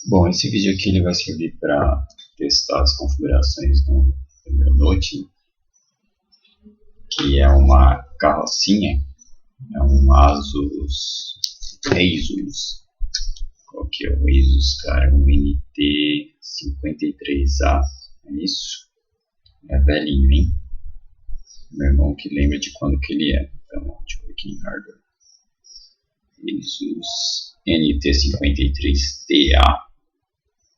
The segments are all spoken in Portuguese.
Bom, esse vídeo aqui ele vai servir para testar as configurações do meu Note, que é uma carrocinha, é um Asus. Qual que é o Asus, cara? Um NT53A, é isso? É velhinho, hein? Meu irmão que lembra de quando que ele é. Então, deixa eu ver aqui em hardware. Asus NT53TA,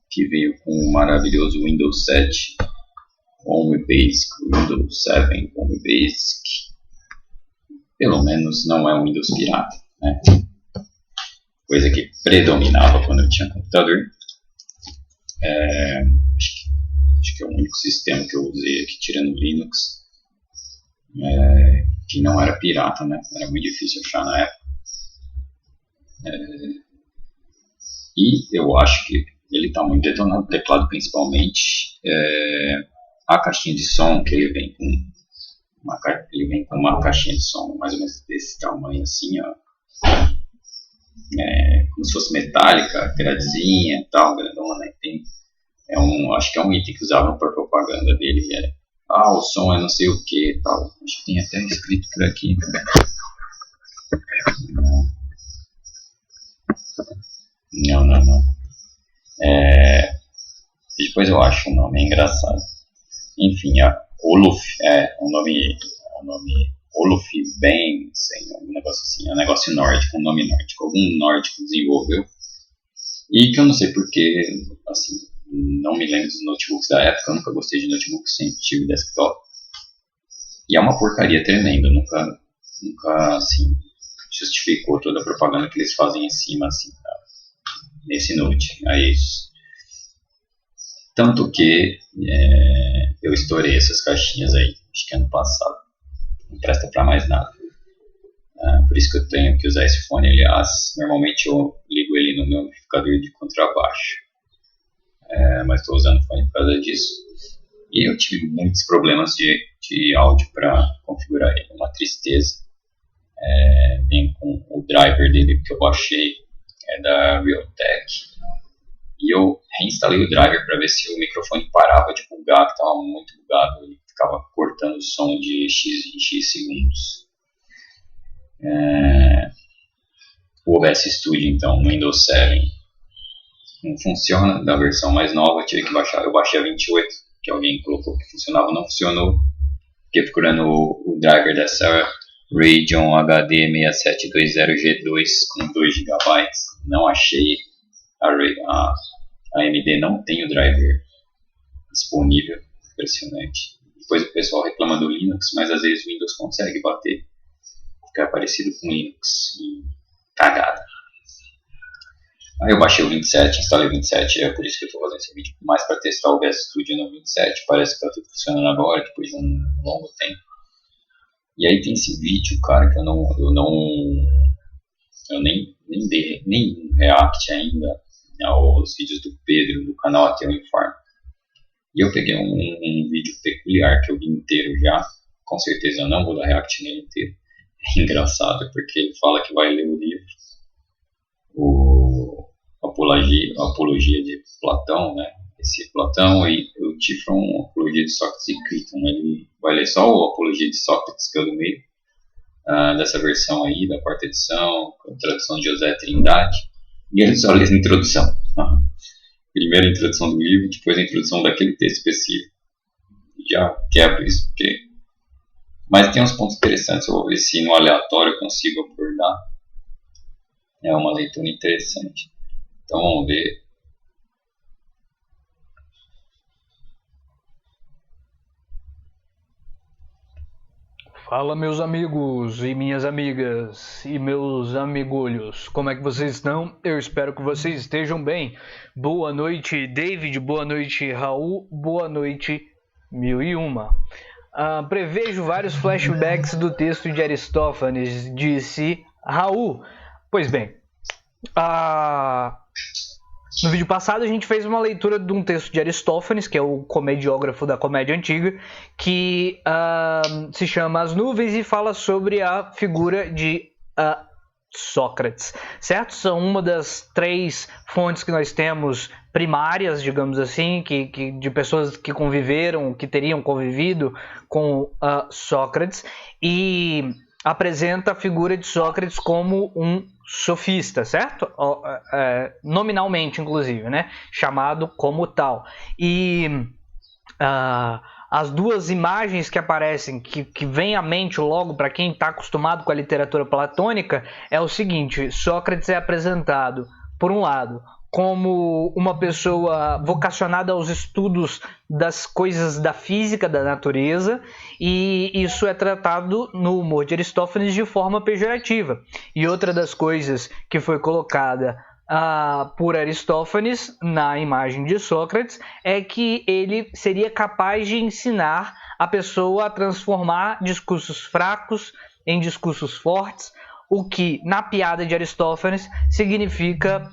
que veio com o maravilhoso Windows 7 Home Basic, Windows 7 Home Basic. Pelo menos não é um Windows pirata, né? Coisa que predominava quando eu tinha computador. Acho que é o único sistema que eu usei aqui, tirando Linux, que não era pirata, né? Era muito difícil achar na época. E eu acho que ele está muito detonado, o teclado principalmente. A caixinha de som, que ele vem com uma caixinha de som mais ou menos desse tamanho assim, ó. Como se fosse metálica, gradezinha, tal, grandona, né? Acho que é um item que usavam para propaganda dele. O som é não sei o que, tal. Acho que tem até escrito por aqui. Não. Depois eu acho o nome, é engraçado. Enfim, Oluf, um nome Oluf Bensen, um negócio assim, um negócio nórdico, um nome nórdico, algum nórdico desenvolveu. E que eu não sei porque, assim, não me lembro dos notebooks da época, eu nunca gostei de notebook, sempre tive desktop. E é uma porcaria tremenda, nunca assim, justificou toda a propaganda que eles fazem em cima, assim, nesse Note, é isso. Tanto que eu estourei essas caixinhas aí, acho que ano passado. Não presta pra mais nada. Por isso que eu tenho que usar esse fone. Aliás, normalmente eu ligo ele no meu amplificador de contrabaixo. Mas estou usando o fone por causa disso. E eu tive muitos problemas de áudio para configurar ele. Uma tristeza. Vem com o driver dele que eu baixei. É da Realtek. E eu reinstalei o driver para ver se o microfone parava de bugar, que estava muito bugado. Ele ficava cortando o som de X em X segundos. O OBS Studio, então, no Windows 7 não funciona. Da versão mais nova, tive que baixar. Eu baixei a 28, que alguém colocou que funcionava, não funcionou. Fiquei procurando o driver dessa Radeon HD 6720G2 com 2 GB. Não achei. A AMD não tem o driver disponível, impressionante. Depois o pessoal reclama do Linux, mas às vezes o Windows consegue bater, ficar parecido com Linux, e cagada. Aí eu baixei o 27, instalei o 27, é por isso que eu estou fazendo esse vídeo, mais para testar o OBS Studio no 27, parece que está tudo funcionando agora, depois de um longo tempo. E aí tem esse vídeo, cara, que eu nem dei nenhum react ainda aos vídeos do Pedro, do canal Ateu Informa. E eu peguei um vídeo peculiar que eu vi inteiro já. Com certeza eu não vou dar react nele inteiro. É engraçado porque ele fala que vai ler o livro, Apologia de Platão, né? Esse Platão e o Tifron, Apologia de Sócrates e Criton. Ele vai ler só o Apologia de Sócrates, que é o do meio, dessa versão aí, da quarta edição, com a tradução de José Trindade. E ele só lê a introdução. Primeiro a introdução do livro, depois a introdução daquele texto específico. Já quebro isso, porque... Mas tem uns pontos interessantes, eu vou ver se no aleatório eu consigo abordar. É uma leitura interessante. Então vamos ver. Fala, meus amigos e minhas amigas e meus amigolhos, como é que vocês estão? Eu espero que vocês estejam bem. Boa noite, David, boa noite, Raul, boa noite, 1001. Prevejo vários flashbacks do texto de Aristófanes, disse Raul. Pois bem, no vídeo passado a gente fez uma leitura de um texto de Aristófanes, que é o comediógrafo da comédia antiga, que se chama As Nuvens e fala sobre a figura de Sócrates, certo? São uma das 3 fontes que nós temos primárias, digamos assim, de pessoas que conviveram, que teriam convivido com Sócrates, e apresenta a figura de Sócrates como um sofista, certo? Nominalmente, inclusive, né? Chamado como tal. E as 2 imagens que aparecem, que vem à mente logo para quem está acostumado com a literatura platônica, é o seguinte: Sócrates é apresentado, por um lado, como uma pessoa vocacionada aos estudos das coisas da física, da natureza, e isso é tratado no humor de Aristófanes de forma pejorativa. E outra das coisas que foi colocada por Aristófanes na imagem de Sócrates é que ele seria capaz de ensinar a pessoa a transformar discursos fracos em discursos fortes, o que na piada de Aristófanes significa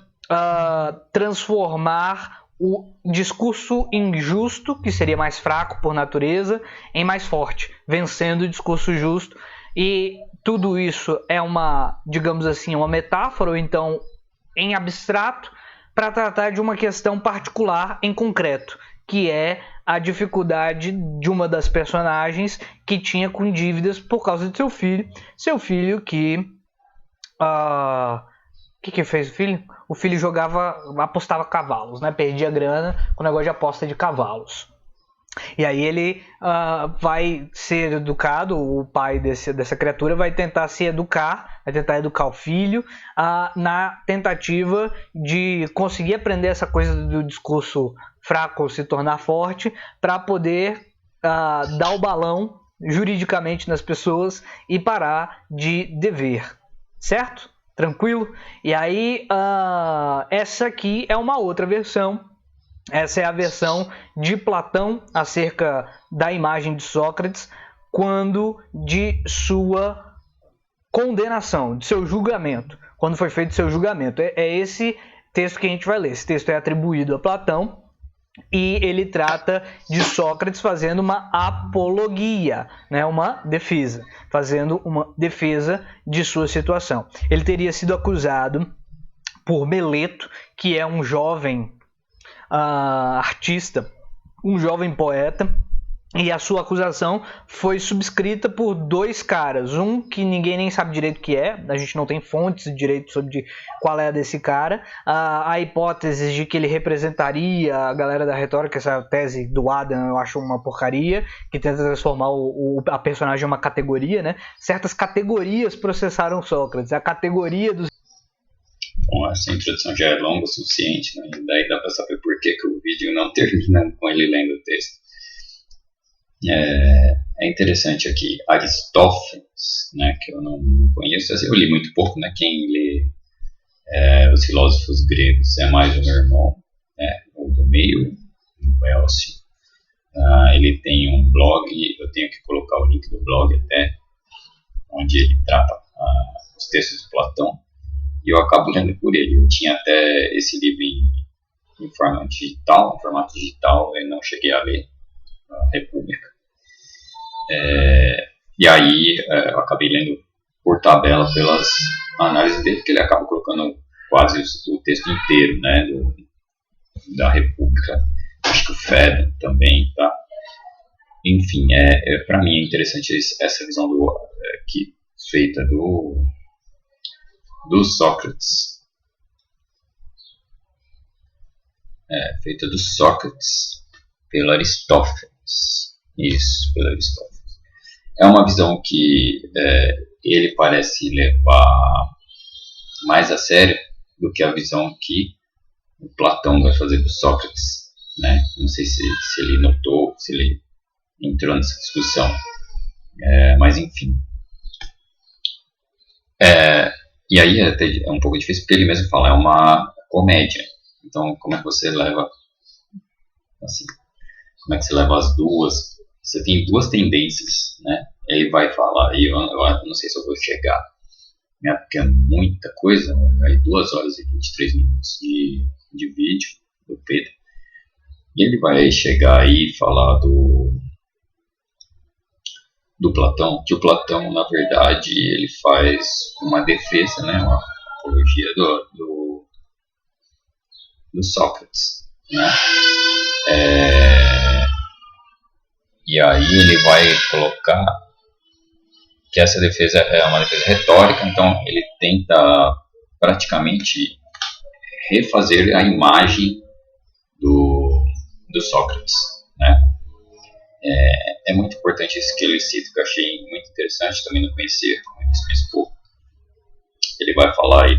transformar o discurso injusto, que seria mais fraco por natureza, em mais forte, vencendo o discurso justo. E tudo isso é digamos assim, uma metáfora, ou então em abstrato, para tratar de uma questão particular em concreto, que é a dificuldade de uma das personagens que tinha com dívidas por causa de seu filho que... O que fez o filho? O filho apostava cavalos, né? Perdia grana com o negócio de aposta de cavalos. E aí ele vai ser educado, o pai dessa criatura vai tentar se educar, vai tentar educar o filho, na tentativa de conseguir aprender essa coisa do discurso fraco se tornar forte, para poder dar o balão juridicamente nas pessoas e parar de dever, certo? Tranquilo? E aí essa aqui é uma outra versão. Essa é a versão de Platão acerca da imagem de Sócrates, quando de sua condenação, de seu julgamento, quando foi feito seu julgamento. É esse texto que a gente vai ler. Esse texto é atribuído a Platão e ele trata de Sócrates fazendo uma apologia, né, uma defesa, fazendo uma defesa de sua situação. Ele teria sido acusado por Meleto, que é um jovem artista, um jovem poeta, e a sua acusação foi subscrita por 2 caras, um que ninguém nem sabe direito o que é, a gente não tem fontes direito sobre qual é a desse cara, a hipótese de que ele representaria a galera da retórica, essa tese do Adam eu acho uma porcaria, que tenta transformar a personagem em uma categoria, né? Certas categorias processaram Sócrates, a categoria dos... Bom, essa introdução já é longa o suficiente, né? E daí dá para saber por que o vídeo não termina com ele lendo o texto. É interessante aqui, Aristófanes, né, que eu não conheço, eu li muito pouco, né? Quem lê os filósofos gregos é mais o meu irmão, né, o do meio, o Elcio. Ele tem um blog, eu tenho que colocar o link do blog até, onde ele trata os textos de Platão. E eu acabo lendo por ele. Eu tinha até esse livro em formato digital, eu não cheguei a ler, a República. E aí eu acabei lendo por tabela pelas análises dele, que ele acaba colocando quase o texto inteiro, né, da República. Acho que o Fedon também, tá? Enfim, para mim é interessante essa visão feita do Sócrates, feita do Sócrates pelo Aristófanes. Isso, pelo Aristófanes. É uma visão que ele parece levar mais a sério do que a visão que o Platão vai fazer do Sócrates, né? Não sei se ele notou, se ele entrou nessa discussão, mas enfim. E aí é um pouco difícil porque ele mesmo fala, é uma comédia. Então, como é que você leva assim? Como é que você leva as duas? Você tem 2 tendências, né? Ele vai falar, e eu não sei se eu vou chegar, né? Porque é muita coisa, aí 2 horas e 23 minutos de vídeo do Pedro. E ele vai chegar aí e falar do Platão, que o Platão, na verdade, ele faz uma defesa, né, uma apologia do Sócrates, né? E aí ele vai colocar que essa defesa é uma defesa retórica, então ele tenta praticamente refazer a imagem do Sócrates, né? É muito importante isso que ele cita, que eu achei muito interessante, também não conhecia, como eu disse, conheço pouco. Ele vai falar aí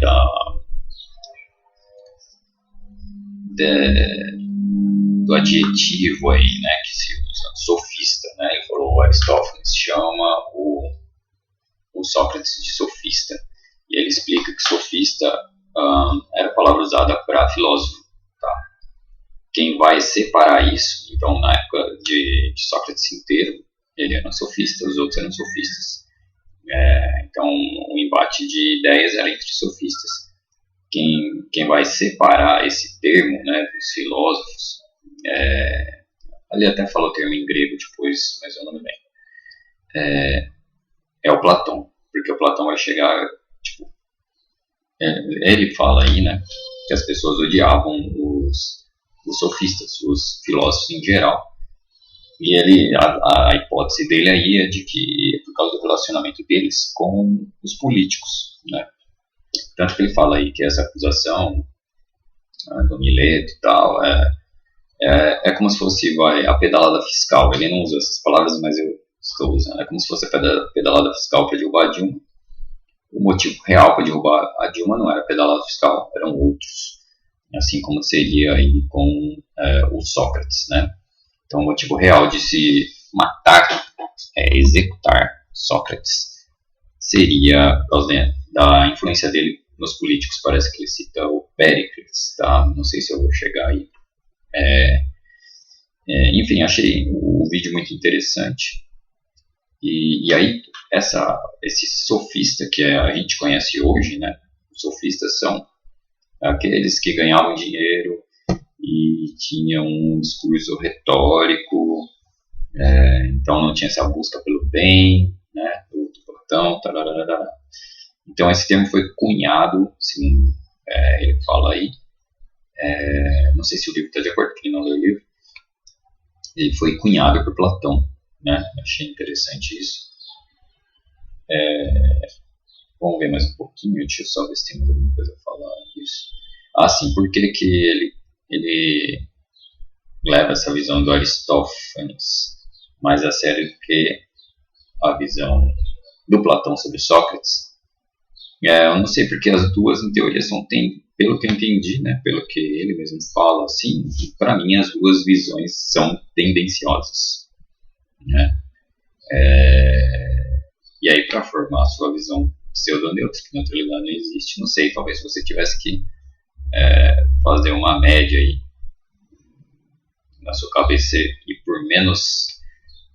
do adjetivo aí, né, que se usa, sofista, né? Ele falou, o Aristófanes chama o Sócrates de sofista, e ele explica que sofista era a palavra usada para filósofo, tá? Quem vai separar isso, então na época de Sócrates inteiro, ele era sofista, os outros eram sofistas. Então o embate de ideias era entre sofistas. Quem vai separar esse termo, né, dos filósofos, ali até falou o termo em grego depois, mas eu não me lembro, é o Platão, porque o Platão vai chegar, tipo, ele fala aí, né, que as pessoas odiavam os sofistas, os filósofos em geral, e a hipótese dele aí é de que é por causa do relacionamento deles com os políticos, né? Tanto que ele fala aí que essa acusação do Mileto e tal é como se fosse a pedalada fiscal. Ele não usa essas palavras, mas eu estou usando. É como se fosse a pedalada fiscal para derrubar a Dilma. O motivo real para derrubar a Dilma não era a pedalada fiscal, eram outros. Assim como seria aí com o Sócrates, né? Então o motivo real de se matar, executar Sócrates, seria por causa da influência dele nos políticos. Parece que ele cita o Péricles, tá? Não sei se eu vou chegar aí. Enfim, achei o vídeo muito interessante. E aí, esse sofista que a gente conhece hoje, né? Os sofistas são aqueles que ganhavam dinheiro e tinham um discurso retórico, então não tinha essa busca pelo bem, né? Do Platão, tararara. Então esse termo foi cunhado, segundo ele fala aí, não sei se o livro está de acordo, quem não leu o livro, ele foi cunhado por Platão, né? Achei interessante isso. Vamos ver mais um pouquinho, deixa eu só ver se tem mais alguma coisa a falar disso. Sim, por que ele leva essa visão do Aristófanes mais a sério do que a visão do Platão sobre Sócrates? Eu não sei porque as duas, em teoria, pelo que eu entendi, né, pelo que ele mesmo fala, assim, para mim as duas visões são tendenciosas, né? E aí, para formar a sua visão pseudoneutra, que neutralidade não existe, não sei, talvez você tivesse que fazer uma média aí na sua cabeça e por menos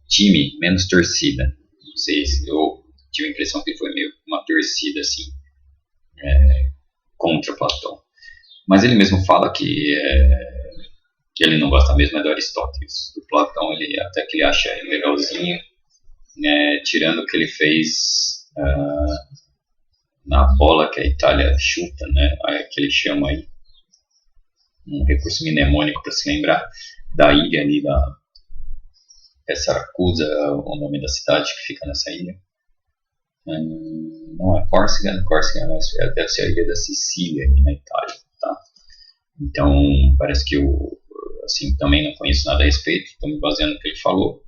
time, menos torcida. Não sei se eu tive a impressão que foi meio uma torcida assim contra Platão. Mas ele mesmo fala que ele não gosta mesmo do Aristóteles. Do Platão, até que ele acha legalzinho, né, tirando o que ele fez na bola que a Itália chuta, né, que ele chama aí um recurso mnemônico para se lembrar da ilha ali, Saracusa, o nome da cidade que fica nessa ilha. Não é Córcega, mas deve ser a ilha da Sicília, aqui na Itália, tá? Então, parece que assim, também não conheço nada a respeito, estou me baseando no que ele falou.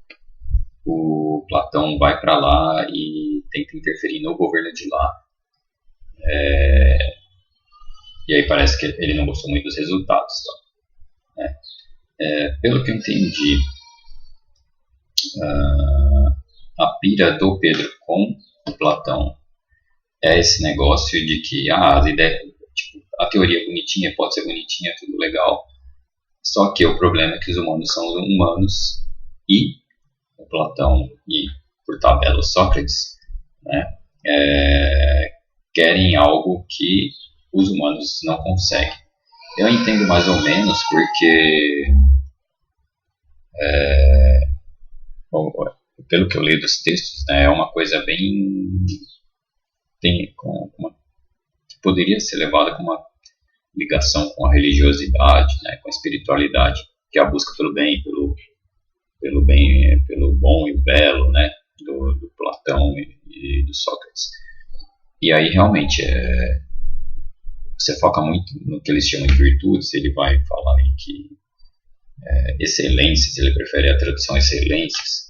O Platão vai para lá e tenta interferir no governo de lá. E aí parece que ele não gostou muito dos resultados, tá? Pelo que eu entendi, a pira do Pedro com o Platão é esse negócio de que as ideias, tipo, a teoria bonitinha pode ser bonitinha, tudo legal, só que o problema é que os humanos são humanos e o Platão e, por tabela, o Sócrates, né, querem algo que os humanos não conseguem. Eu entendo mais ou menos porque pelo que eu leio dos textos, né, é uma coisa bem que poderia ser levada com uma ligação com a religiosidade, né, com a espiritualidade, que é a busca pelo bem, pelo bem, pelo bom e o belo, né, do Platão e do Sócrates. E aí realmente você foca muito no que eles chamam de virtudes. Ele vai falar aí que excelências, ele prefere a tradução excelências,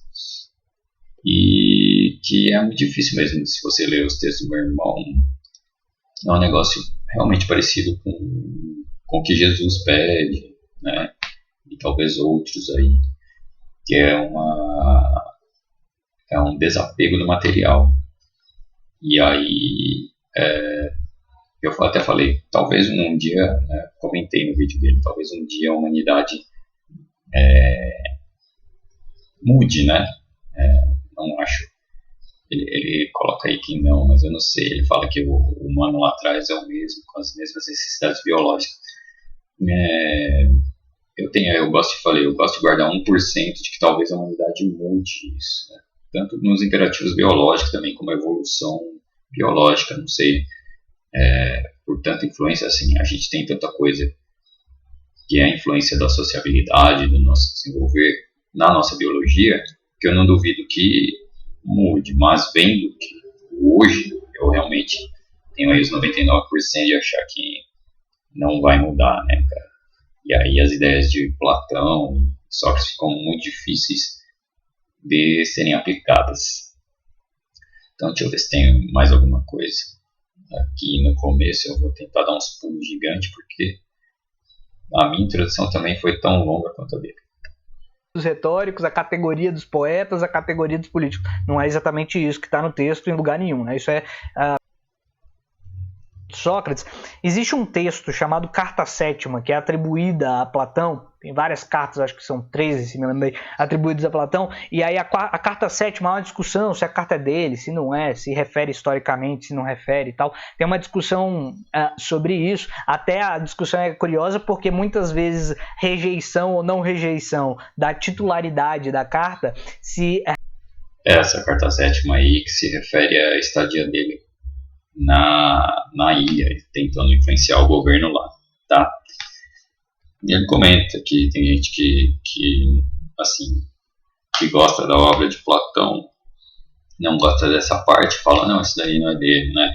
e que é muito difícil mesmo. Se você ler os textos do meu irmão, é um negócio realmente parecido com o que Jesus pede, né, e talvez outros aí, que é um desapego do material. E aí eu até falei, talvez um dia, né, comentei no vídeo dele, talvez um dia a humanidade mude, né? Não acho. Ele coloca aí que não, mas eu não sei. Ele fala que o humano lá atrás é o mesmo, com as mesmas necessidades biológicas. Eu gosto de guardar 1% de que talvez a humanidade mude isso, né? Tanto nos imperativos biológicos também, como a evolução biológica, não sei. Por tanta influência, assim, a gente tem tanta coisa que é a influência da sociabilidade, do nosso desenvolver na nossa biologia, que eu não duvido que mude, mas vendo que hoje eu realmente tenho aí os 99% de achar que não vai mudar, né, cara? E aí as ideias de Platão e Sócrates ficam muito difíceis de serem aplicadas. Então deixa eu ver se tem mais alguma coisa. Aqui no começo eu vou tentar dar uns pulos gigantes, porque a minha introdução também foi tão longa quanto a dele. Os retóricos, a categoria dos poetas, a categoria dos políticos. Não é exatamente isso que está no texto em lugar nenhum, né? Isso é Sócrates. Existe um texto chamado Carta Sétima, que é atribuída a Platão. Tem várias cartas, acho que são 13, se me lembro bem, atribuídas a Platão. E aí a Carta Sétima há uma discussão se a carta é dele, se não é, se refere historicamente, se não refere e tal. Tem uma discussão sobre isso. Até a discussão é curiosa porque muitas vezes rejeição ou não rejeição da titularidade da carta se... Essa Carta Sétima aí que se refere à estadia dele na ilha, tentando influenciar o governo lá, tá? E ele comenta que tem gente que gosta da obra de Platão, não gosta dessa parte, fala, não, isso daí não é dele, né?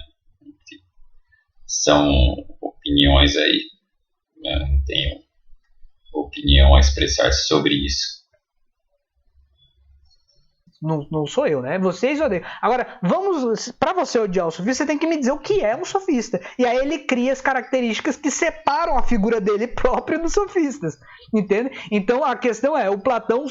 São opiniões aí, né? Não tenho opinião a expressar sobre isso. Não sou eu, né? Vocês odeiam. Agora, para você odiar o sofista, você tem que me dizer o que é um sofista. E aí ele cria as características que separam a figura dele própria dos sofistas. Entende? Então a questão é, o Platão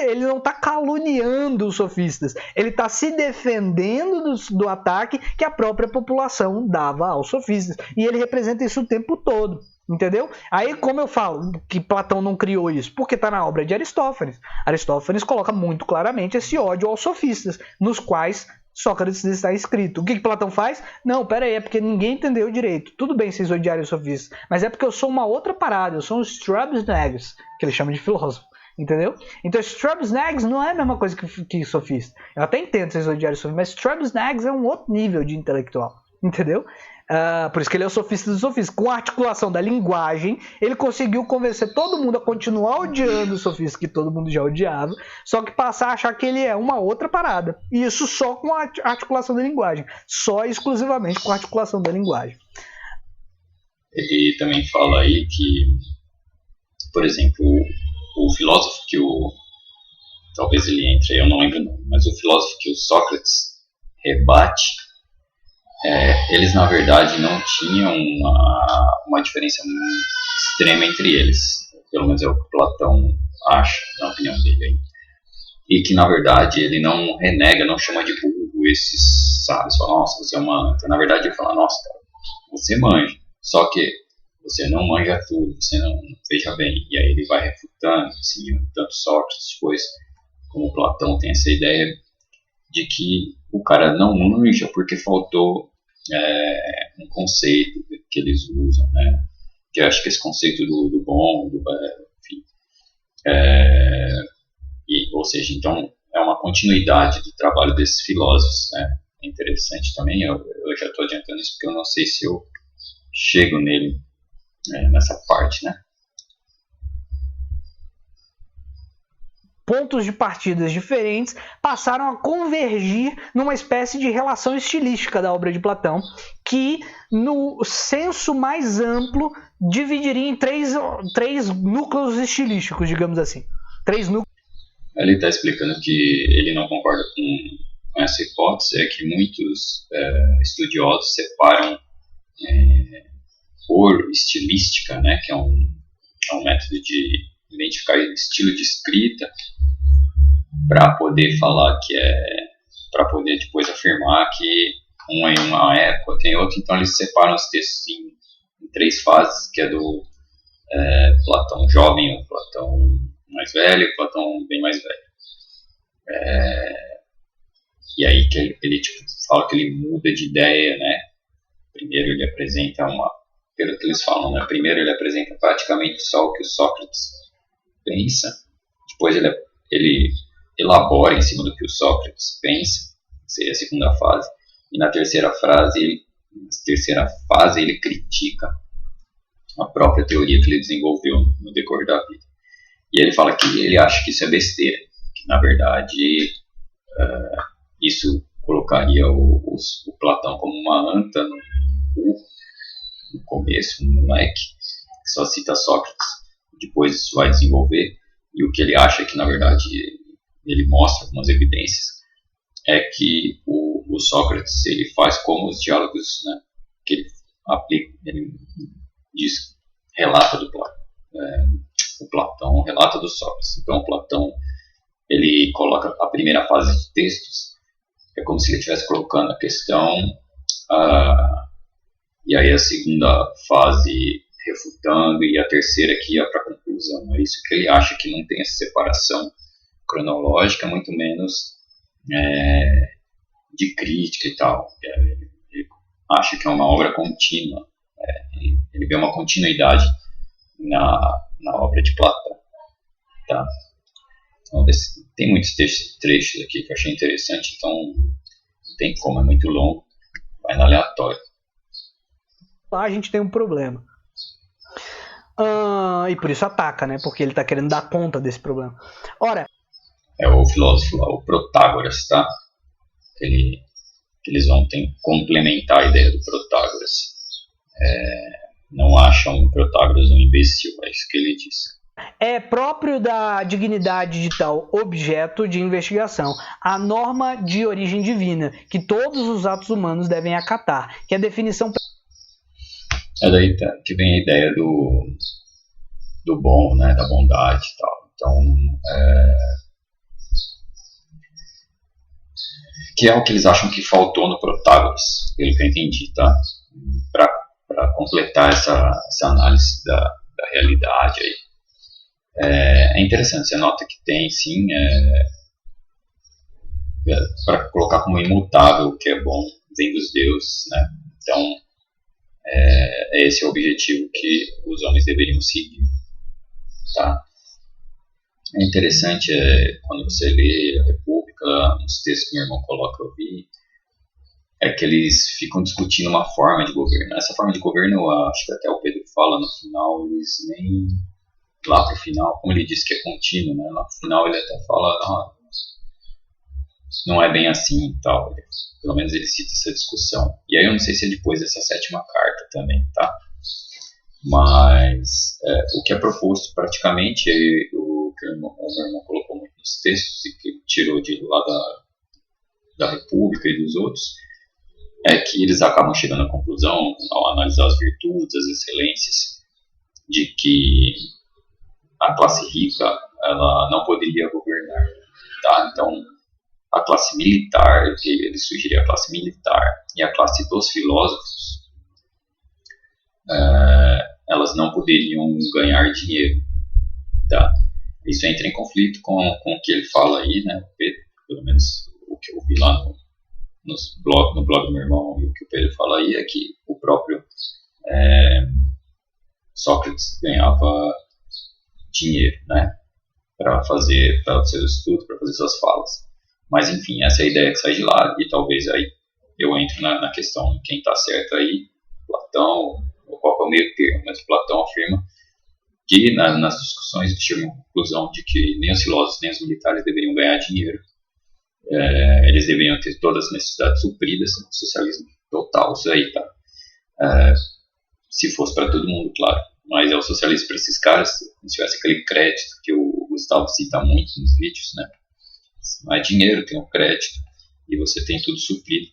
ele não está caluniando os sofistas. Ele está se defendendo do ataque que a própria população dava aos sofistas. E ele representa isso o tempo todo. Entendeu? Aí, como eu falo que Platão não criou isso? Porque está na obra de Aristófanes. Aristófanes coloca muito claramente esse ódio aos sofistas, nos quais Sócrates está escrito. O que Platão faz? Não, pera aí, é porque ninguém entendeu direito. Tudo bem vocês odiarem os sofistas, mas é porque eu sou uma outra parada, eu sou um Strabisnags, que ele chama de filósofo. Entendeu? Então Strabisnags não é a mesma coisa que sofista. Eu até entendo vocês odiarem os sofistas, mas Strabisnags é um outro nível de intelectual. Entendeu? Por isso que ele é o sofista dos sofistas. Com a articulação da linguagem, ele conseguiu convencer todo mundo a continuar odiando o sofista que todo mundo já odiava, só que passar a achar que ele é uma outra parada. E isso só com a articulação da linguagem. Só exclusivamente com a articulação da linguagem. Ele também fala aí que, por exemplo, o filósofo que talvez ele entre, eu não lembro não, mas o filósofo que o Sócrates rebate, eles na verdade não tinham uma diferença extrema entre eles, pelo menos é o que Platão acha, na opinião dele aí. E que na verdade ele não renega, não chama de burro esses sábios, fala, nossa, você é uma... Então, na verdade ele fala, nossa, cara, você manja, só que você não manja tudo, você não veja bem. E aí ele vai refutando, assim, tanto Sócrates depois como Platão tem essa ideia de que o cara não manja porque faltou um conceito que eles usam, né? Que eu acho que esse conceito do bom, do enfim, ou seja, então é uma continuidade do trabalho desses filósofos, né? É interessante também, eu já estou adiantando isso porque eu não sei se eu chego nele nessa parte, né? Pontos de partidas diferentes passaram a convergir numa espécie de relação estilística da obra de Platão, que, no senso mais amplo, dividiria em três núcleos estilísticos, digamos assim. Três núcleos. Ele está explicando que ele não concorda com essa hipótese, é que muitos estudiosos separam por estilística, né, que é um método de identificar estilo de escrita, para poder falar que para poder depois afirmar que um é uma época, tem outro. Então eles separam os textos em três fases, que é do Platão jovem, o Platão mais velho e o Platão bem mais velho. E aí que ele tipo, fala que ele muda de ideia, né? Primeiro ele apresenta pelo que eles falam, né? Primeiro ele apresenta praticamente só o que o Sócrates pensa, depois ele elabora em cima do que o Sócrates pensa, seria a segunda fase, e na terceira fase ele critica a própria teoria que ele desenvolveu no decorrer da vida. E ele fala que ele acha que isso é besteira, que na verdade isso colocaria o Platão como uma anta no começo, um moleque que só cita Sócrates, depois isso vai desenvolver. E o que ele acha é que na verdade ele mostra algumas evidências, é que o Sócrates ele faz como os diálogos, né, que ele aplica, ele diz, relata do Platão, o Platão relata do Sócrates. Então o Platão ele coloca a primeira fase de textos, é como se ele estivesse colocando a questão, e aí a segunda fase refutando, e a terceira que ia para a conclusão. É isso que ele acha, que não tem essa separação cronológica, muito menos de crítica e tal. Ele acha que é uma obra contínua. Ele vê uma continuidade na obra de Platão. Tá? Então, tem muitos trechos aqui que eu achei interessante, então não tem como, é muito longo, vai no aleatório. Lá a gente tem um problema. E por isso ataca, né? Porque ele está querendo dar conta desse problema. Ora, é o filósofo lá, o Protágoras, tá? Que eles vão complementar a ideia do Protágoras. Não acham o Protágoras um imbecil, é isso que ele diz. É próprio da dignidade de tal objeto de investigação a norma de origem divina, que todos os atos humanos devem acatar, que é a definição... É daí que vem a ideia do bom, né, da bondade e tal. Então, que é o que eles acham que faltou no Protágoras, pelo que eu entendi, tá? Para completar essa análise da realidade aí. É interessante, você nota que tem, sim, para colocar como imutável o que é bom, vem dos deuses, né? Então, esse é o objetivo que os homens deveriam seguir, tá? É interessante quando você lê a República, uns textos que meu irmão coloca, eu vi, é que eles ficam discutindo uma forma de governo. Essa forma de governo, eu acho que até o Pedro fala no final, eles nem... Lá pro final, como ele disse que é contínuo, né? Lá pro final ele até fala, não é bem assim e tal. Pelo menos ele cita essa discussão. E aí eu não sei se é depois dessa sétima carta também, tá? Mas o que é proposto praticamente, o que o meu irmão colocou muito nos textos e que tirou de lá da República e dos outros, é que eles acabam chegando à conclusão, ao analisar as virtudes, as excelências, de que a classe rica ela não poderia governar, tá? Então a classe militar, ele sugeria a classe militar e a classe dos filósofos, elas não poderiam ganhar dinheiro, tá? Isso entra em conflito com o que ele fala aí, né, Pedro? Pelo menos o que eu vi lá no blog do meu irmão, e o que o Pedro fala aí é que o próprio Sócrates ganhava dinheiro, né, para fazer o seu estudo, para fazer suas falas. Mas enfim, essa é a ideia que sai de lá, e talvez aí eu entro na questão de quem está certo aí, Platão, ou qual é o meio termo, mas Platão afirma que nas discussões ele chega a uma conclusão de que nem os filósofos nem os militares deveriam ganhar dinheiro, eles deveriam ter todas as necessidades supridas, socialismo total, isso aí, tá? Se fosse para todo mundo, claro, mas é o socialismo para esses caras, se tivesse aquele crédito que o Gustavo cita muito nos vídeos, né? Não é dinheiro, tem um crédito, e você tem tudo suprido.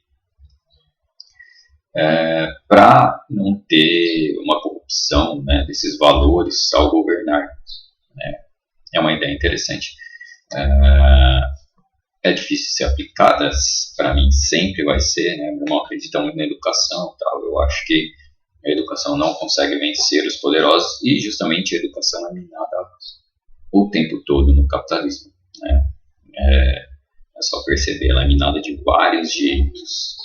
Para não ter uma corrupção, né, desses valores ao governar, né? É uma ideia interessante. É difícil ser aplicada, para mim sempre vai ser, né? Meu irmão acredita muito na educação, tal. Eu acho que a educação não consegue vencer os poderosos, e justamente a educação é minada o tempo todo no capitalismo, né? É só perceber, ela é minada de vários jeitos,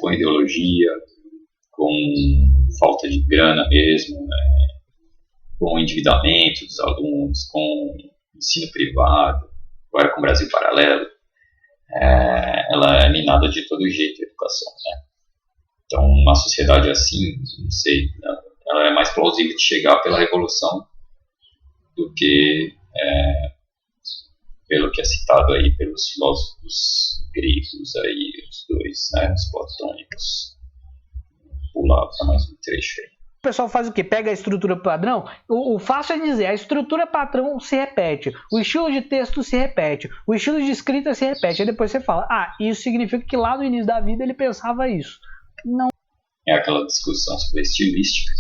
com ideologia, com falta de grana mesmo, né? Com endividamento dos alunos, com ensino privado, agora com o Brasil Paralelo. Ela é minada de todo jeito, a educação, né? Então, uma sociedade assim, não sei, ela é mais plausível de chegar pela revolução do que pelo que é citado aí pelos filósofos gregos aí, os dois, né, os platônicos. Vou pular para mais um trecho aí. O pessoal faz o quê? Pega a estrutura padrão? O fácil é dizer, a estrutura padrão se repete, o estilo de texto se repete, o estilo de escrita se repete, aí depois você fala, isso significa que lá no início da vida ele pensava isso. Não. É aquela discussão sobre a estilística.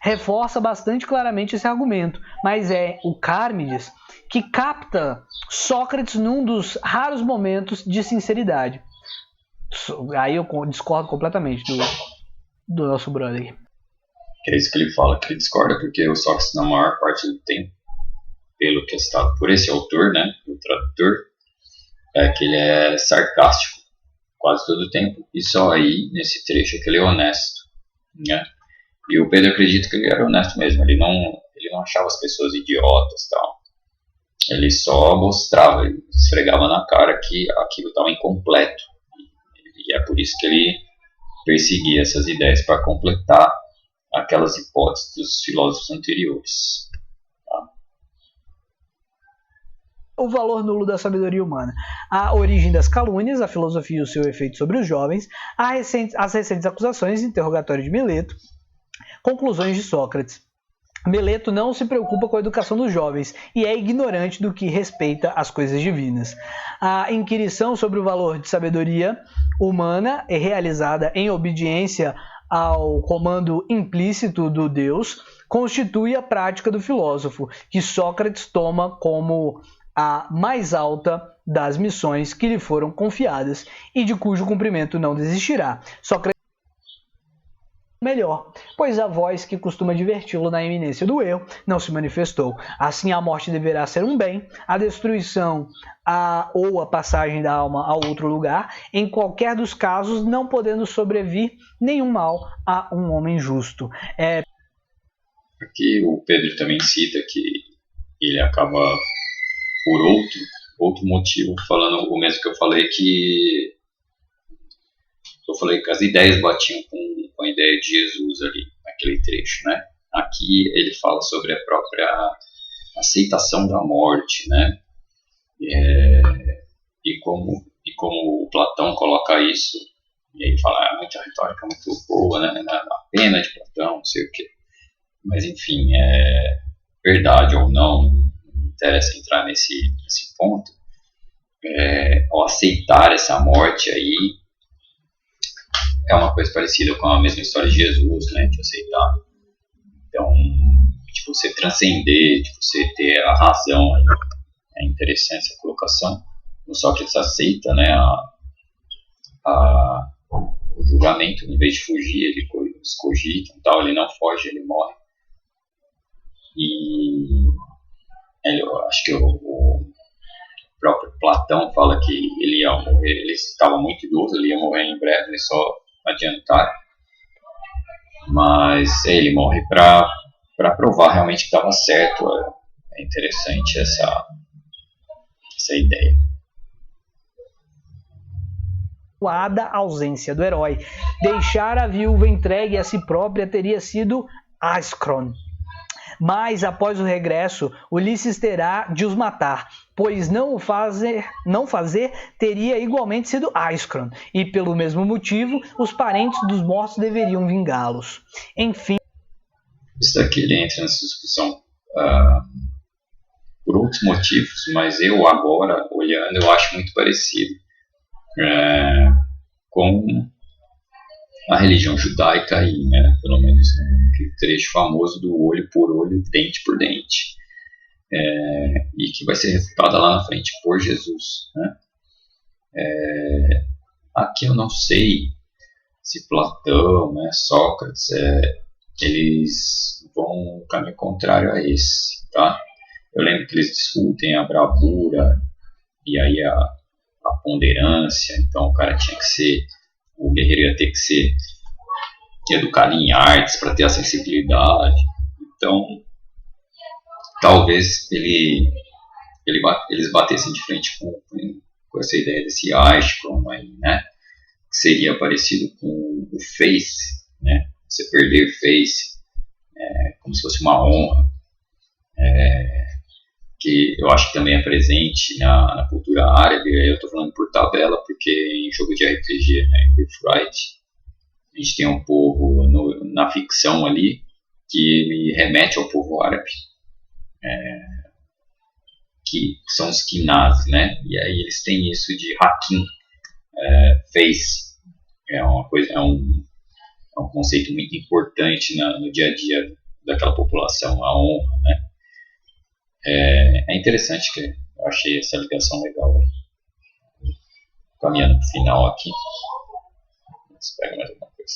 Reforça bastante claramente esse argumento, mas é o Carmides que capta Sócrates num dos raros momentos de sinceridade. Aí eu discordo completamente do nosso brother. É isso que ele fala, que ele discorda, porque o Sócrates, na maior parte do tempo, pelo que é citado por esse autor, né, o tradutor, é que ele é sarcástico quase todo o tempo, e só aí, nesse trecho, é que ele é honesto, né? E o Pedro acredita que ele era honesto mesmo, ele não achava as pessoas idiotas, tal. Ele só mostrava, ele esfregava na cara que aquilo estava incompleto, e é por isso que ele perseguia essas ideias para completar aquelas hipóteses dos filósofos anteriores. O valor nulo da sabedoria humana, a origem das calúnias, a filosofia e o seu efeito sobre os jovens, as recentes acusações e interrogatório de Mileto, conclusões de Sócrates. Mileto não se preocupa com a educação dos jovens e é ignorante do que respeita às coisas divinas. A inquirição sobre o valor de sabedoria humana é realizada em obediência ao comando implícito do Deus, constitui a prática do filósofo, que Sócrates toma como a mais alta das missões que lhe foram confiadas e de cujo cumprimento não desistirá. Sócrates melhor, pois a voz que costuma diverti-lo na iminência do erro não se manifestou. Assim, a morte deverá ser um bem, a destruição ou a passagem da alma a outro lugar, em qualquer dos casos, não podendo sobrevir nenhum mal a um homem justo. Aqui o Pedro também cita que ele acaba, por outro motivo, falando o mesmo que eu falei, que as ideias batiam com a ideia de Jesus ali, naquele trecho, né? Aqui ele fala sobre a própria aceitação da morte, né? E como o Platão coloca isso, e aí fala, muita retórica muito boa, né? A pena de Platão, não sei o quê. Mas enfim, verdade ou não interessa entrar nesse ponto. Ao aceitar essa morte aí, é uma coisa parecida com a mesma história de Jesus, né, de aceitar. Então, de você transcender, de você ter a razão aí. É interessante essa colocação. O Sócrates aceita, né, o julgamento, em vez de fugir, ele escogita e tal, ele não foge, ele morre. E eu acho que o próprio Platão fala que ele ia morrer, ele estava muito idoso, ele ia morrer em breve, ele só adiantar, mas ele morre para provar realmente que estava certo É interessante essa ideia. A ausência do herói. Deixar a viúva entregue a si própria teria sido Ascron. Mas após o regresso, Ulisses terá de os matar, pois não fazer teria igualmente sido Ascron, e pelo mesmo motivo, os parentes dos mortos deveriam vingá-los. Enfim. Isso daqui ele entra nessa discussão por outros motivos, mas eu agora, olhando, eu acho muito parecido com a religião judaica aí, né? Pelo menos aquele trecho famoso do olho por olho, dente por dente, e que vai ser refutada lá na frente por Jesus, né? Aqui eu não sei se Platão, né, Sócrates, eles vão no caminho contrário a esse, tá? Eu lembro que eles discutem a bravura e aí a ponderância, então o cara tinha que ser, o guerreiro ia ter que ser educado em artes para ter a sensibilidade, então talvez eles batessem de frente com essa ideia desse Ashcron aí, né, que seria parecido com o Face, né, você perder Face, como se fosse uma honra, que eu acho que também é presente na cultura árabe. Eu estou falando por tabela, porque em jogo de RPG, né, em Birthright, a gente tem um povo na ficção ali que ele remete ao povo árabe, que são os Kinaz, né? E aí eles têm isso de Hakim, Face, é um conceito muito importante no dia a dia daquela população, a honra, né? É interessante que eu achei essa ligação legal aí. Caminhando para o final aqui. Vamos pegar mais alguma coisa.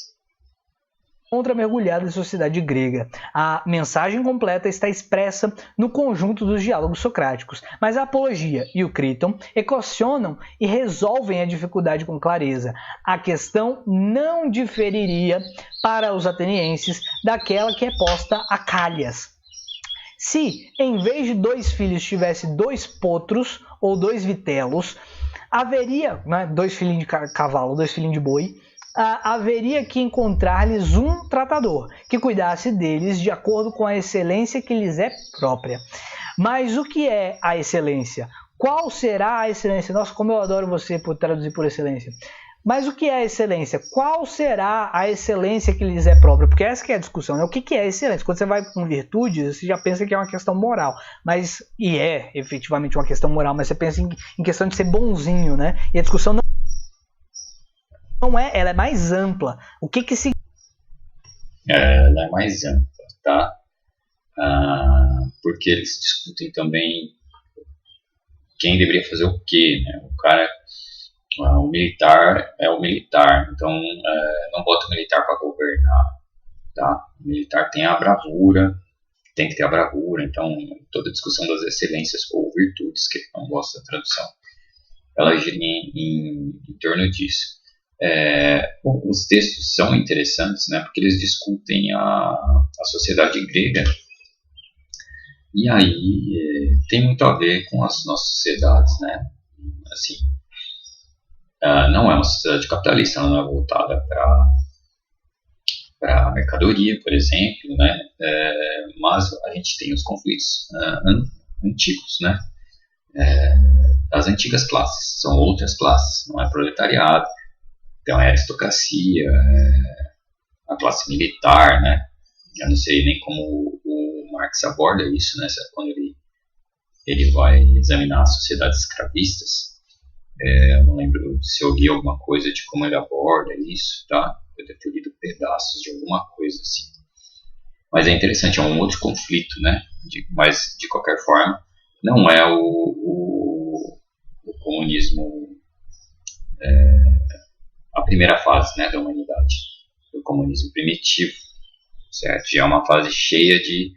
Contra-mergulhada da sociedade grega. A mensagem completa está expressa no conjunto dos diálogos socráticos, mas a apologia e o Críton equacionam e resolvem a dificuldade com clareza. A questão não diferiria para os atenienses daquela que é posta a Calhas. Se, em vez de 2 filhos, tivesse 2 potros ou 2 vitelos, haveria, 2 filhinhos de cavalo, 2 filhinhos de boi, haveria que encontrar-lhes um tratador, que cuidasse deles de acordo com a excelência que lhes é própria. Mas o que é a excelência? Qual será a excelência? Nossa, como eu adoro você por traduzir por excelência. Mas o que é a excelência? Qual será a excelência que lhes é própria? Porque essa que é a discussão, né? O que é excelência? Quando você vai com virtudes, você já pensa que é uma questão moral. E é efetivamente uma questão moral, mas você pensa em questão de ser bonzinho, né? E a discussão não é, ela é mais ampla. O que se... Ela é mais ampla, tá? Porque eles discutem também quem deveria fazer o quê, né? O militar é o militar, então não bota o militar para governar, tá? O militar tem a bravura, tem que ter a bravura, então toda a discussão das excelências ou virtudes, que não gosta da tradução, ela gira em torno disso. Os textos são interessantes, né, porque eles discutem a sociedade grega, e aí tem muito a ver com as nossas sociedades, né? Assim, não é uma sociedade capitalista, ela não é voltada para a mercadoria, por exemplo, né? Mas a gente tem os conflitos antigos, né? As antigas classes, são outras classes, não é proletariado, então é aristocracia, a classe militar, né? Eu não sei nem como o Marx aborda isso, né? Quando ele vai examinar as sociedades escravistas. Eu não lembro se eu li alguma coisa de como ele aborda isso, tá? Eu devo ter lido pedaços de alguma coisa assim. Mas é interessante, é um outro conflito, né? Mas, de qualquer forma, não é o comunismo, a primeira fase, né, da humanidade. O comunismo primitivo, certo? Já é uma fase cheia de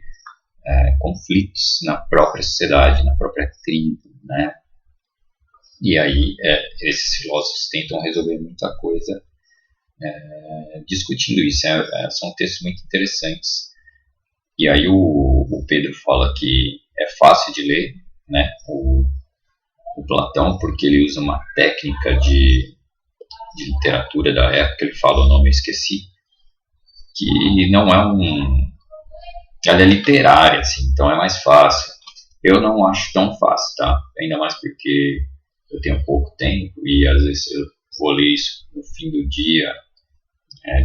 conflitos na própria sociedade, na própria tribo, né? E aí esses filósofos tentam resolver muita coisa discutindo isso. São textos muito interessantes. E aí o Pedro fala que é fácil de ler, né, o Platão, porque ele usa uma técnica de literatura da época, ele fala o nome, eu esqueci, que não é ela é literária, assim, então é mais fácil. Eu não acho tão fácil, tá? Ainda mais porque eu tenho pouco tempo e às vezes eu vou ler isso no fim do dia,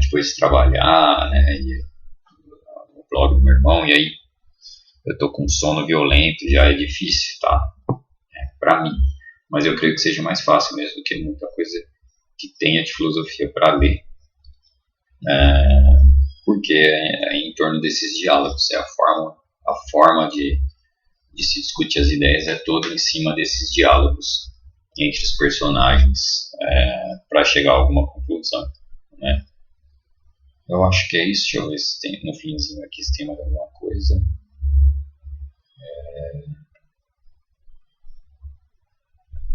depois de trabalhar, né, e o blog do meu irmão, e aí eu tô com sono violento, já é difícil, tá? Pra mim. Mas eu creio que seja mais fácil mesmo do que muita coisa que tenha de filosofia para ler. Porque é em torno desses diálogos, a forma de se discutir as ideias é toda em cima desses diálogos entre os personagens para chegar a alguma conclusão, né? Eu acho que é isso. Deixa eu ver se tem no finzinho aqui se tem mais alguma coisa.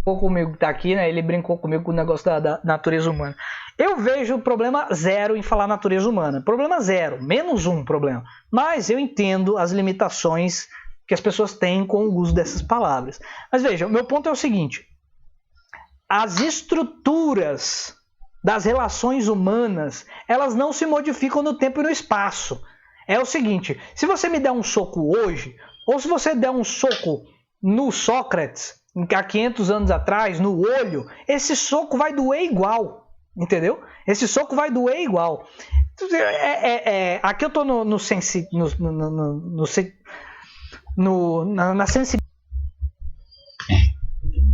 Comigo que tá aqui, né? Ele brincou comigo com o negócio da natureza humana. Eu vejo problema zero em falar natureza humana. Problema zero, menos um problema. Mas eu entendo as limitações que as pessoas têm com o uso dessas palavras. Mas veja, o meu ponto é o seguinte: as estruturas das relações humanas, elas não se modificam no tempo e no espaço. É o seguinte: se você me der um soco hoje, ou se você der um soco no Sócrates, há 500 anos atrás, no olho, esse soco vai doer igual, entendeu? Esse soco vai doer igual. Aqui eu tô na sensibilidade.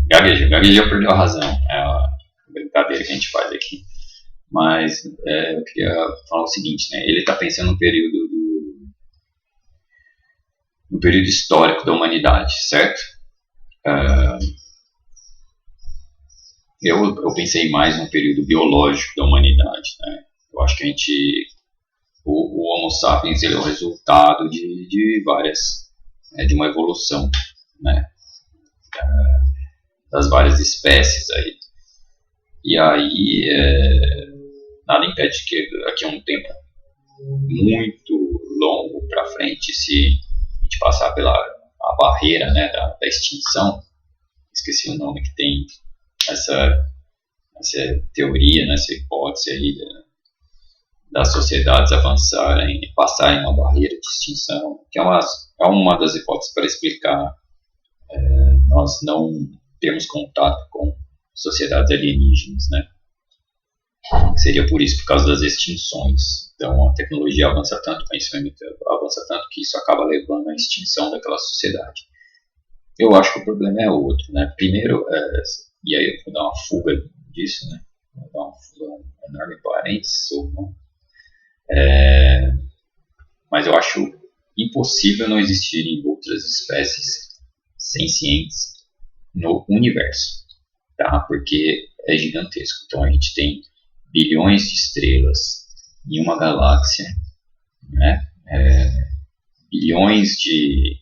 Gaguejou, perdeu a razão. É a brincadeira que a gente faz aqui. Mas eu queria falar o seguinte, né? Ele está pensando no período histórico da humanidade, certo? Eu pensei mais no período biológico da humanidade, né? Eu acho que o Homo sapiens, ele é o resultado de uma evolução, né? Das várias espécies aí. E aí, nada impede que daqui a um tempo muito longo para frente, se a gente passar pela a barreira, né, da extinção, esqueci o nome que tem essa teoria, né, essa hipótese aí das sociedades avançarem e passarem uma barreira de extinção, que é uma das hipóteses para explicar nós não termos contato com sociedades alienígenas, né? Seria por isso, por causa das extinções. Então a tecnologia avança tanto, o conhecimento avança tanto, que isso acaba levando à extinção daquela sociedade. Eu acho que o problema é outro, né? Primeiro, e aí eu vou dar uma fuga disso, né? Vou dar uma fuga, um enorme parênteses, ou não. Mas eu acho impossível não existirem outras espécies sencientes no universo, tá? Porque é gigantesco. Então a gente tem bilhões de estrelas em uma galáxia, né? Bilhões de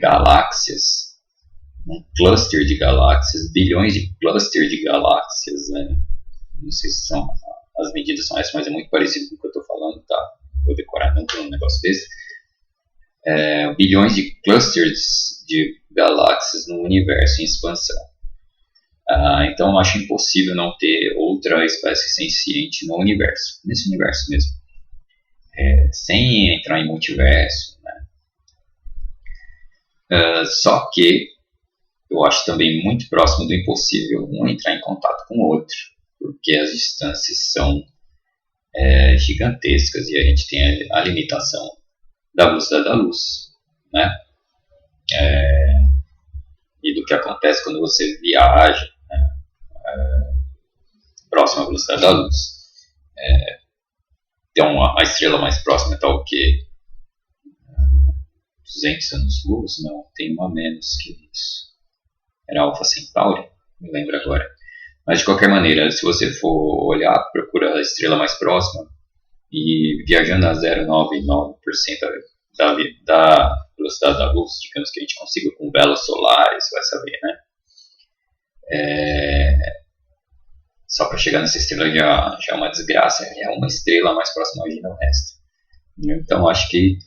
galáxias, um cluster de galáxias, bilhões de cluster de galáxias, né? Não sei se as medidas são essas, mas é muito parecido com o que eu estou falando, tá? Vou decorar nunca um negócio desse. Bilhões de clusters de galáxias no universo em expansão. Então eu acho impossível não ter outra espécie senciente no universo, nesse universo mesmo, sem entrar em multiverso, né? Só que eu acho também muito próximo do impossível um entrar em contato com o outro, porque as distâncias são gigantescas e a gente tem a limitação da velocidade da luz, né? E do que acontece quando você viaja, né, próximo à velocidade da luz. Então a estrela mais próxima está o quê? 200 anos-luz? Não, tem uma menos que isso. Era Alpha Centauri, me lembro agora. Mas de qualquer maneira, se você for olhar, procura a estrela mais próxima e viajando a 0,99% da velocidade da luz, digamos que a gente consiga com velas solares, você vai saber, né? Só para chegar nessa estrela já é uma desgraça, é uma estrela mais próxima, imagina o resto. Então acho que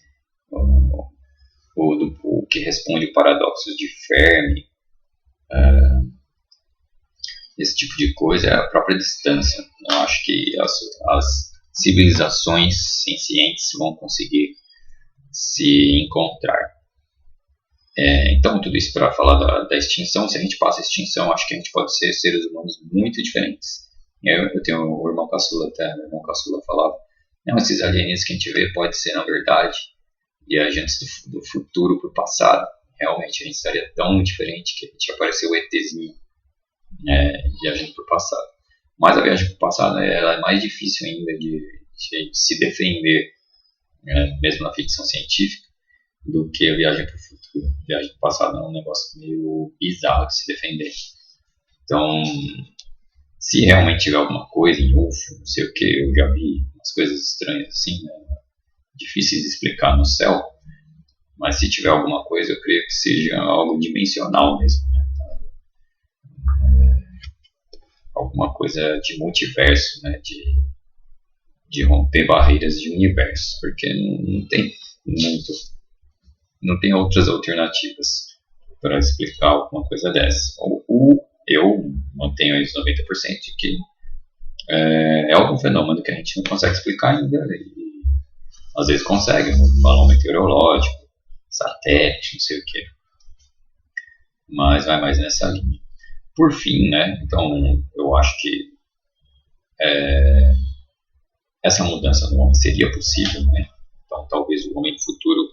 o que responde o paradoxo de Fermi, esse tipo de coisa, é a própria distância. Eu acho que as civilizações sencientes vão conseguir se encontrar. Então, tudo isso para falar da extinção. Se a gente passa a extinção, acho que a gente pode ser seres humanos muito diferentes. Eu tenho o irmão caçula, até o irmão caçula falava, não, esses alienígenas que a gente vê pode ser, na verdade, viajantes do futuro para o passado. Realmente a gente estaria tão diferente que a gente apareceu o ETzinho viajando para o passado. Mas a viagem para o passado ela é mais difícil ainda de se defender, mesmo na ficção científica, do que a viagem para o futuro. A viagem para o passado é um negócio meio bizarro de se defender. Então, se realmente tiver alguma coisa em UFO, não sei o que, eu já vi umas coisas estranhas assim, né, difíceis de explicar no céu, mas se tiver alguma coisa, eu creio que seja algo dimensional mesmo, né? Alguma coisa de multiverso, né? De romper barreiras de universo, porque não tem outras alternativas para explicar alguma coisa dessa. Ou eu mantenho aí os 90% de que é algum fenômeno que a gente não consegue explicar ainda, e às vezes consegue, um balão meteorológico, satélite, não sei o que, mas vai mais nessa linha. Por fim, né, então eu acho que essa mudança no homem seria possível, né? Então talvez o homem do futuro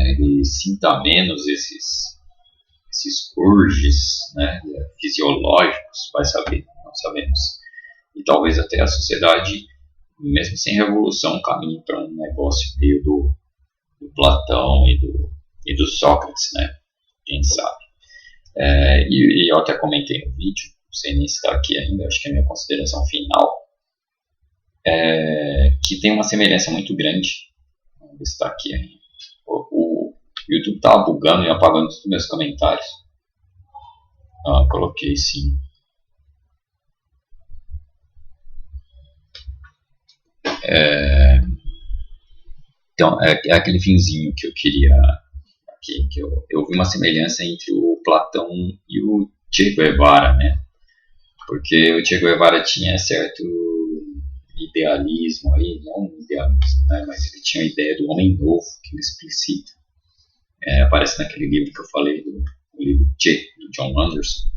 ele sinta menos esses urges, né, fisiológicos, vai saber, não sabemos. E talvez até a sociedade, mesmo sem revolução, caminhe para um negócio meio do Platão e do Sócrates, né? Quem sabe. E eu até comentei no vídeo, não sei nem se está aqui ainda, acho que é a minha consideração final, que tem uma semelhança muito grande. Vamos ver se está aqui ainda. O YouTube estava bugando e apagando todos os meus comentários. Coloquei sim. Então, é aquele finzinho que eu queria aqui, que eu vi uma semelhança entre o Platão e o Che Guevara, né? Porque o Che Guevara tinha certo idealismo aí, não idealismo, né? Mas ele tinha a ideia do homem novo, que ele explicita. Aparece naquele livro que eu falei, do livro Che, do John Anderson,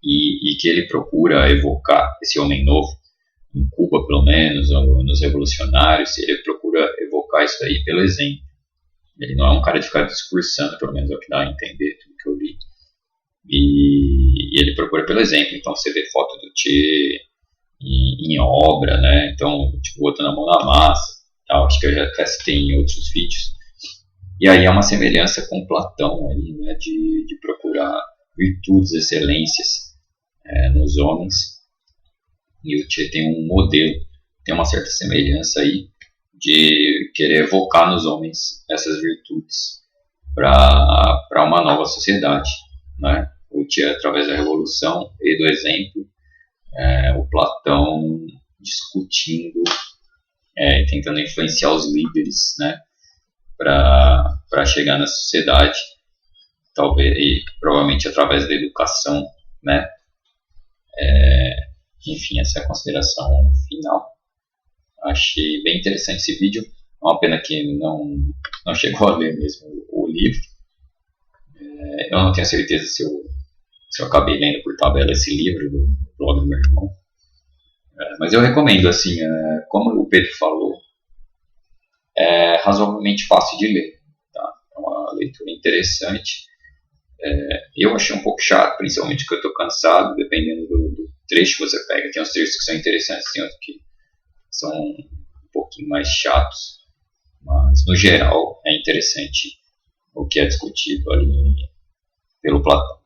e que ele procura evocar esse homem novo, em Cuba pelo menos, ou nos revolucionários, ele procura evocar isso aí pelo exemplo. Ele não é um cara de ficar discursando, pelo menos é o que dá a entender, tudo que eu li. E ele procura pelo exemplo, então você vê foto do Che em obra, né? Então, tipo, botando a mão na massa, tal. Acho que eu já testei em outros vídeos. E aí é uma semelhança com Platão aí, né? De procurar virtudes, excelências nos homens. E o Che tem um modelo, tem uma certa semelhança aí de querer evocar nos homens essas virtudes para uma nova sociedade, né? O Che, através da revolução e do exemplo, o Platão discutindo, tentando influenciar os líderes, né? Para chegar na sociedade, talvez, e provavelmente através da educação, né? Enfim, essa é a consideração final. Achei bem interessante esse vídeo. É uma pena que não chegou a ler mesmo o livro. Eu não tenho certeza se eu acabei lendo por tabela esse livro do blog do meu irmão. Mas eu recomendo, assim, como o Pedro falou, é razoavelmente fácil de ler. Tá? É uma leitura interessante. Eu achei um pouco chato, principalmente porque eu estou cansado, dependendo do trecho que você pega. Tem uns trechos que são interessantes, tem outros que são um pouquinho mais chatos, mas no geral é interessante o que é discutido ali pelo Platão.